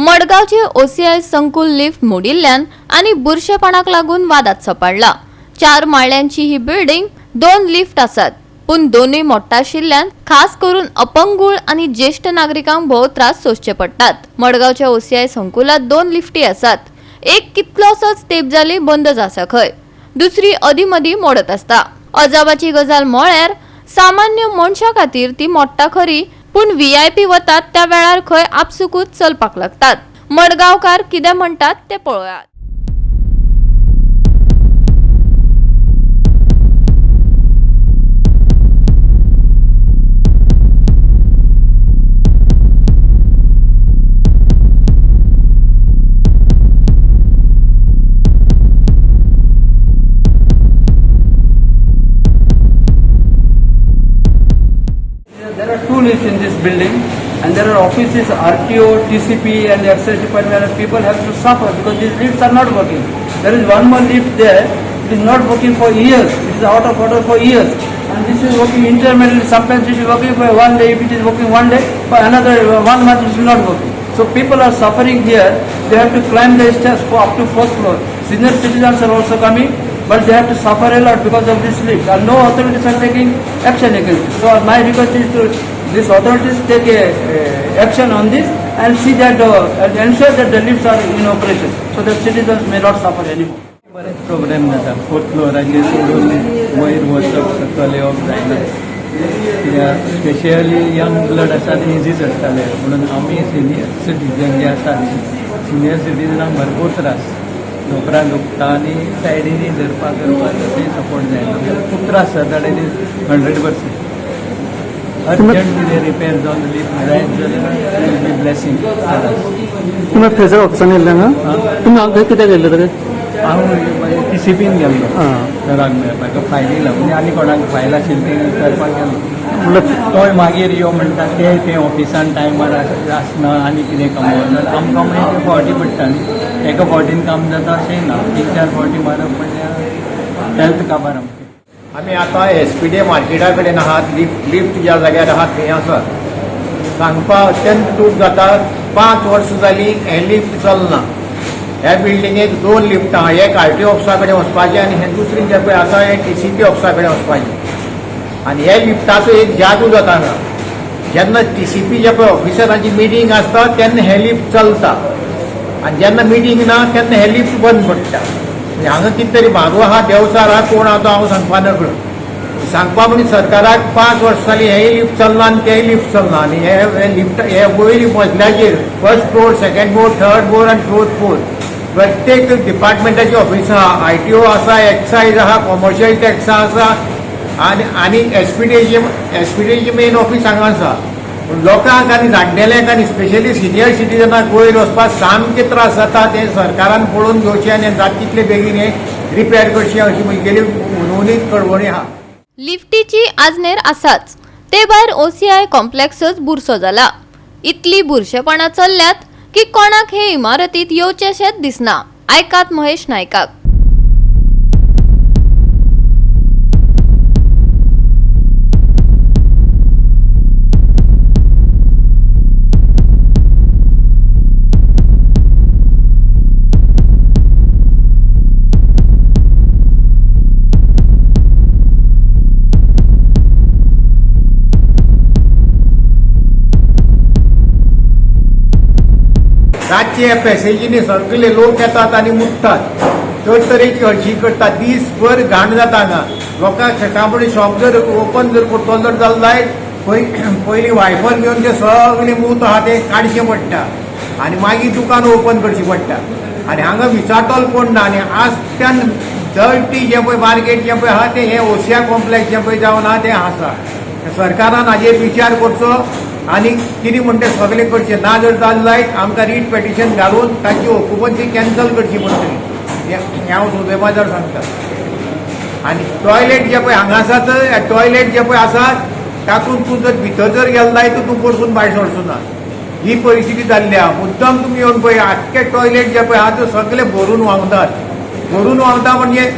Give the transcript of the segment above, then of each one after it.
मडगावचे OCI संकुल lift मोडिल्ल्यान आणि बुरशेपणाक लागून वादात सापडला। 4 माळ्यांची ही बिल्डिंग 2 लिफ्ट आसात, पण दोन्ही मोठा आशिल्ल्यान खास करून अपंगूळ आणि ज्येष्ठ नागरिकांक भोव त्रास सोसचे पडटात। मडगावच्या ओसीआय संकुलात 2 लिफ्टी आसात। एक कितलोसोच तेप जाली बंदच आसा खंय, दुसरी अदीमदी मोडत आसता। अजाबाची गजाल म्हळ्यार सामान्य मनशा खातीर ती मोडटा खरी, पण व्हीआयपी वतात त्या वेळार खंय आपसुकूच चलपाक लागतात। मडगावकार कितें म्हणटात ते पळोवयात। There are 2 lifts in this building, and there are offices, RTO, TCP, and the Excise Department, and people have to suffer because these lifts are not working. There is one more lift there; it is not working for years. It is out of order for years, and this is working intermittently. Sometimes it is working for one day. If it is working one day, for another 1 month it is not working. So people are suffering here. They have to climb the stairs for up to 4th floor. Senior citizens are also coming, but they have to suffer a lot because of this lift, and no authorities are taking action against it. So my request is to these authorities take action on this and see that and ensure that the lifts are in operation so that citizens may not suffer anymore. बरेच problem जाता 4th फ्लोराचेर सोडून वयर वचप सकयल येवप जायना, कित्याक specially young blood आसा ते इजी चडटाले, म्हणून आमी सिनियर सिटीजन जे आसात सिनियर सिटीजनाक भरपूर त्रास, नोकरां दुखता आनी सायडीनी धरपाक करपाक तशें सपोर्ट जायना, खूब त्रास जाता। आनी 100% अर्जंट कितें रिपेर जावन लिफ्ट जायत जाल्यार बी ब्लेसिंग। तुम्ही थंयसर ऑफिसान गेल्ले ना? तुम्ही हांगा कित्याक गेल्ले तर? हांव TCPन गेल्लो घराक मेळपाक फायली लागून, आनी कोणाक फायल आशिल्ली ती विचारपाक गेल्लो, तोय मागीर यो म्हणटा ते ऑफिसान टायमार आसना आनी कितें कमोवप, आमकां मागीर ते फावटी पडटा न्ही, एका फावटीन काम जाता अशें ना, 3-4 फावटी मारप म्हणल्यार हेल्थ काबार आमकां। आमी आतां SPDA मार्केटा कडेन आहात, लिफ्ट ज्या जाग्यार आहात थंय आसात। सांगपाक अत्यंत दूख जाता, 5 वर्सां जालीं हें लिफ्ट चलना। ह्या बिल्डिंगेक 2 लिफ्ट आहा, एक RTO ऑफिसा कडेन वचपाचें आनी हें दुसरी जें पळय आसा हें TCP ऑफिसा कडेन वचपाचें। आनी हे लिफ्टाचो एक जादू जाता हांगा, जेन्ना TCP जे पळय ऑफिसरांची मिटींग आसता तेन्ना हें लिफ्ट चलता, आनी जेन्ना मिटींग ना तेन्ना हें लिफ्ट बंद पडटा। हांगा कितें तरी भागो आहा, देवचार आहा, कोण आहा तो हांव सांगपा नकळो। सांगपा म्हणजे सरकाराक 5 वर्सां जालीं हेंय लिफ्ट चलना आनी तेंय लिफ्ट चलना, आनी हे लिफ्ट हे वयली मजल्याचेर 1st floor, 2nd floor, 3rd floor आनी 4th फ्लोर प्रत्येक डिपार्टमेंटाची ऑफिसां आहा, ITO आसा, एक्सायज आहा, कॉमर्शियल टॅक्स आसा, आनी एसपीडीची मेन ऑफिस हांगा आसा। लोकांक आनी जाणटेल्यांक आनी स्पेशली सिनियर सिटीजनाक वयर वचपाक सामके त्रास जाता, ते सरकारान पळोवन घेवचें आनी जाता तितले बेगीन हें रिपेर करचें अशी म्हगेली उर्वरीत कळवणी आहा। लिफ्टीची आजनेर आसाच, ते भायर ओसीआय कॉम्प्लेक्सच बुरसो जाला। इतली बुरशेपणां चल्ल्यात की कोणाक हे इमारतीत येवचेशेच दिसना। आयकात महेश नायकाक। रातचे पॅसेजींनी सगळे लोक येतात आनी मुट्टात, चड तरेची हळशी करतात, दीसभर घाण जाता हांगा। लोकांक सकाळफुडें शॉप जर ओपन जर करतलो जर जालो जायत पयलीं वायपर घेवन ते सगळे मूत आहा ते काडचें पडटा आनी मागीर दुकान ओपन करची पडटा, आनी हांगा विचारतलो कोण ना। आनी आजच्यान डर्टी जें पळय मार्केट जें पळय आहा तें हें ओसीआय कॉम्प्लेक्स जें पळय जावन आहा तें आसा। सरकारान हाजेर विचार करचो आनी कितें म्हणटा सगळें करचें, ना जर जालें जायत आमकां रीट पेटिशन घालून ताची ऑक्युपन्सी कॅन्सल करची पडटली, हें हांव सुदैमादार सांगता। आनी टॉयलेट जे पळय हांगा आसात, टॉयलेट जे पळय आसात तातूंत तूं जर भितर जर गेलो जायत तूं परतून भायर सरचो ना, ही परिस्थिती जाल्ली आहा। मुद्दम तुमी येवन पळय आख्खे टॉयलेट जे पळय आहा ते सगळे भरून व्हांवता म्हणजे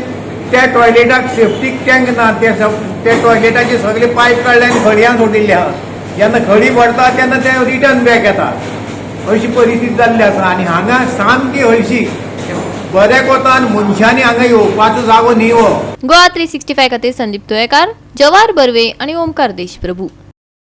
त्या टॉयलेटाक सेफ्टीक टँक ना, त्या टॉयलेटाचे सगळे पायप काडले आनी खडयां सोडिल्ले आहा, जेन्ना खडी पडटा तेन्ना ते रिटर्न बॅक येता। अशी परिस्थिती जाल्ली आसा आनी हांगा सामकी हळशी बऱ्या कोतान मनशांनी हांगा येवपाचो जागो न्ही हो. गोवा 365 खातीर संदीप तुयेकार, जवाहर बर्वे आणि ओमकार देशप्रभू.